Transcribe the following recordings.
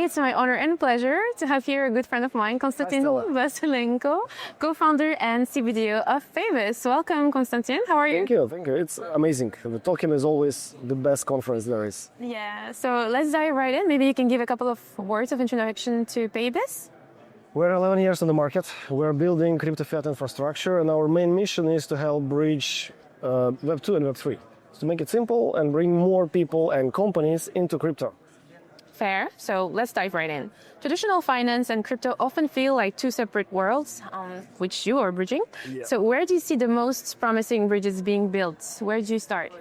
it's my honor and pleasure to have here a good friend of mine, Konstantins Vasilenko, co-founder and CBDO of Paybis. Welcome, Konstantin. How are you? Thank you. It's amazing. The talking is always the best conference there is. Yeah, so let's dive right in. Maybe you can give a couple of words of introduction to Paybis. We're 11 years on the market. We're building crypto-fiat infrastructure, and our main mission is to help bridge Web2 and Web3. To make it simple and bring more people and companies into crypto. Fair. So let's dive right in. Traditional finance and crypto often feel like two separate worlds, which you are bridging. Yeah. So where do you see the most promising bridges being built? Where do you start?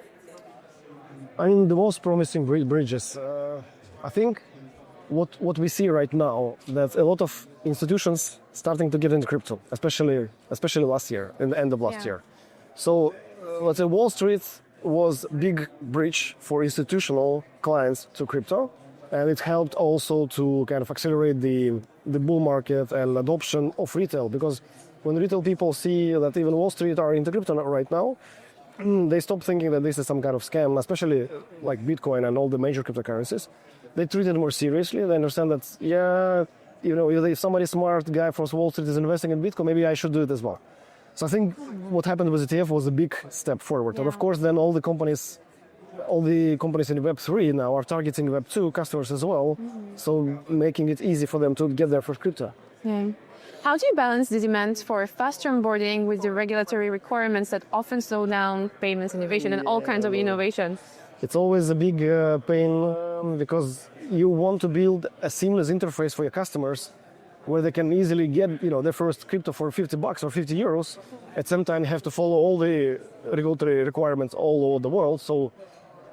I mean, the most promising bridges, I think what we see right now, that a lot of institutions starting to get into crypto, especially last year, in the end of last year. So let's say Wall Street was a big bridge for institutional clients to crypto. And it helped also to kind of accelerate the bull market and adoption of retail, because when retail people see that even Wall Street are into crypto right now, they stop thinking that this is some kind of scam, especially like Bitcoin and all the major cryptocurrencies. They treat it more seriously. They understand that, if somebody smart guy from Wall Street is investing in Bitcoin, maybe I should do it as well. So I think what happened with ETF was a big step forward. Yeah. And of course, then all the companies in Web3 now are targeting Web2 customers as well, so making it easy for them to get their first crypto. Yeah. How do you balance the demand for faster onboarding with the regulatory requirements that often slow down payments innovation and all kinds of innovations? It's always a big pain because you want to build a seamless interface for your customers where they can easily get their first crypto for $50 or 50 euros. At the same time, you have to follow all the regulatory requirements all over the world. So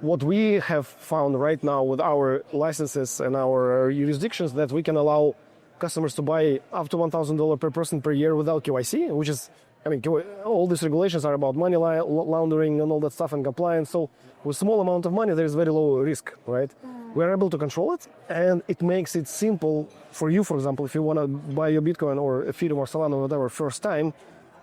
what we have found right now with our licenses and our jurisdictions, that we can allow customers to buy up to $1,000 per person per year without KYC, which is, all these regulations are about money laundering and all that stuff and compliance. So with small amount of money, there is very low risk, right? We're able to control it, and it makes it simple for you, for example, if you want to buy your Bitcoin or Ethereum or Solana or whatever first time,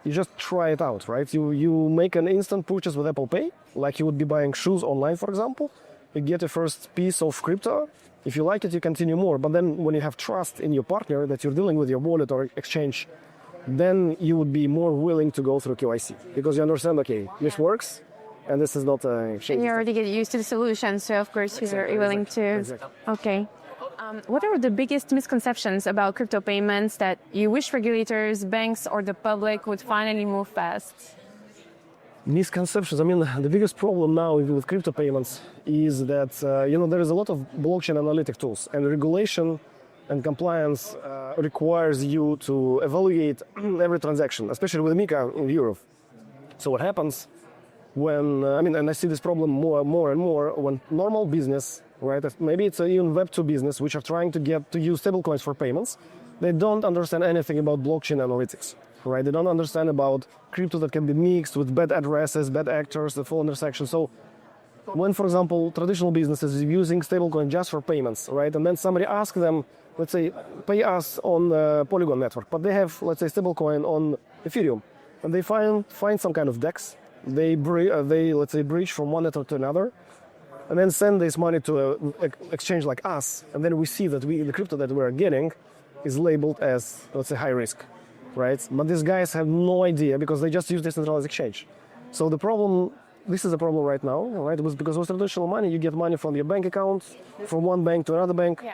you just try it out, right? You make an instant purchase with Apple Pay, like you would be buying shoes online, for example. You get a first piece of crypto. If you like it, you continue more. But then when you have trust in your partner that you're dealing with your wallet or exchange, then you would be more willing to go through KYC because you understand, okay, this works and this is not a shame. And you already get used to the solution, so of course you're willing to. Exactly. Okay. What are the biggest misconceptions about crypto payments that you wish regulators, banks, or the public would finally move past? Misconceptions. The biggest problem now with crypto payments is that, there is a lot of blockchain analytic tools, and regulation and compliance requires you to evaluate every transaction, especially with MiCA in Europe. So what happens when, and I see this problem more and more when normal business, right? Maybe it's even Web2 business, which are trying to get to use stablecoins for payments. They don't understand anything about blockchain analytics, right? They don't understand about crypto that can be mixed with bad addresses, bad actors, the full intersection. So when, for example, traditional businesses is using stablecoin just for payments, right? And then somebody asks them, let's say, pay us on the Polygon network, but they have, let's say, stablecoin on Ethereum, and they find some kind of DEX. They let's say, bridge from one network to another, and then send this money to an exchange like us, and then we see that the crypto that we're getting is labeled as, let's say, high risk, right? But these guys have no idea because they just use decentralized exchange. So this is a problem right now, right? Because with traditional money, you get money from your bank account, from one bank to another bank. Yeah.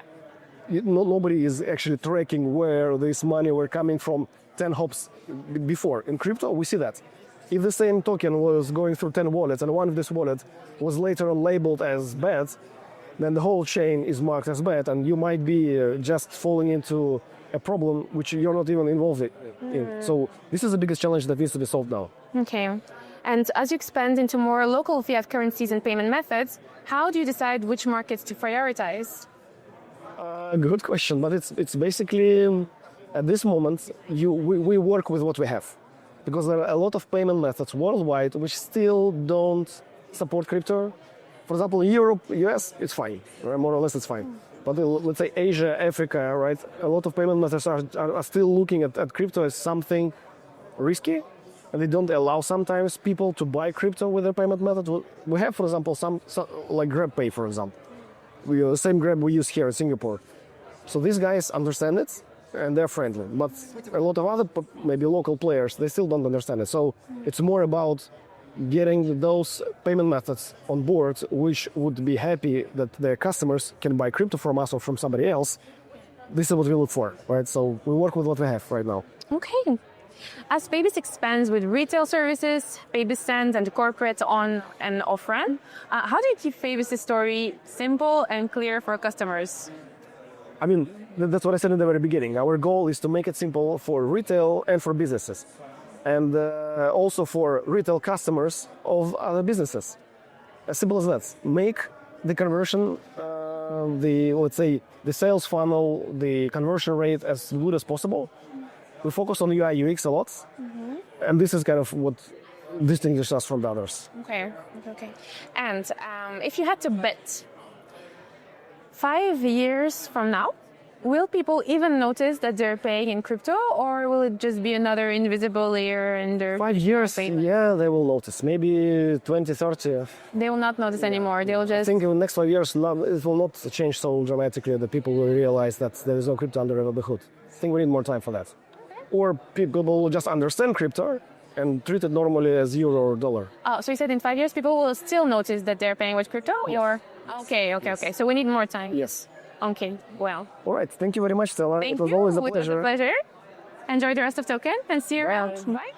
Nobody is actually tracking where this money were coming from 10 hops before. In crypto, we see that. If the same token was going through 10 wallets and one of these wallets was later on labeled as bad, then the whole chain is marked as bad, and you might be just falling into a problem which you're not even involved in. So this is the biggest challenge that needs to be solved now. Okay. And as you expand into more local fiat currencies and payment methods, how do you decide which markets to prioritize? Good question, but it's basically, at this moment, we work with what we have. Because there are a lot of payment methods worldwide which still don't support crypto. For example, in Europe, US, it's fine, right? More or less it's fine. But let's say Asia, Africa, right? A lot of payment methods are still looking at crypto as something risky, and they don't allow sometimes people to buy crypto with their payment method. We have, for example, some like GrabPay, for example. The same Grab we use here in Singapore. So these guys understand it and they're friendly. But a lot of other, maybe local players, they still don't understand it. So it's more about getting those payment methods on board, which would be happy that their customers can buy crypto from us or from somebody else. This is what we look for, right? So we work with what we have right now. Okay. As Paybis expands with retail services, Paybis stands and corporate on and off-ramp, how do you keep Paybis' story simple and clear for customers? I mean, that's what I said in the very beginning. Our goal is to make it simple for retail and for businesses, and also for retail customers of other businesses. As simple as that. Make the conversion, the sales funnel, the conversion rate as good as possible. We focus on UI UX a lot, and this is kind of what distinguishes us from the others. Okay. And if you had to bet, 5 years from now, will people even notice that they're paying in crypto, or will it just be another invisible layer in their 5 years, payment? yeah, they will notice. Maybe 20, 30. They will not notice anymore. They'll I just... think in the next 5 years, it will not change so dramatically that people will realize that there is no crypto under the hood. I think we need more time for that. Or people will just understand crypto and treat it normally as euro or dollar. Oh, so you said in 5 years people will still notice that they're paying with crypto? Yes. Or... Okay. So we need more time. Yes. Okay, well. All right. Thank you very much, Stella. Thank it was you. always a It was pleasure. a pleasure. Enjoy the rest of Token and see you around. Bye.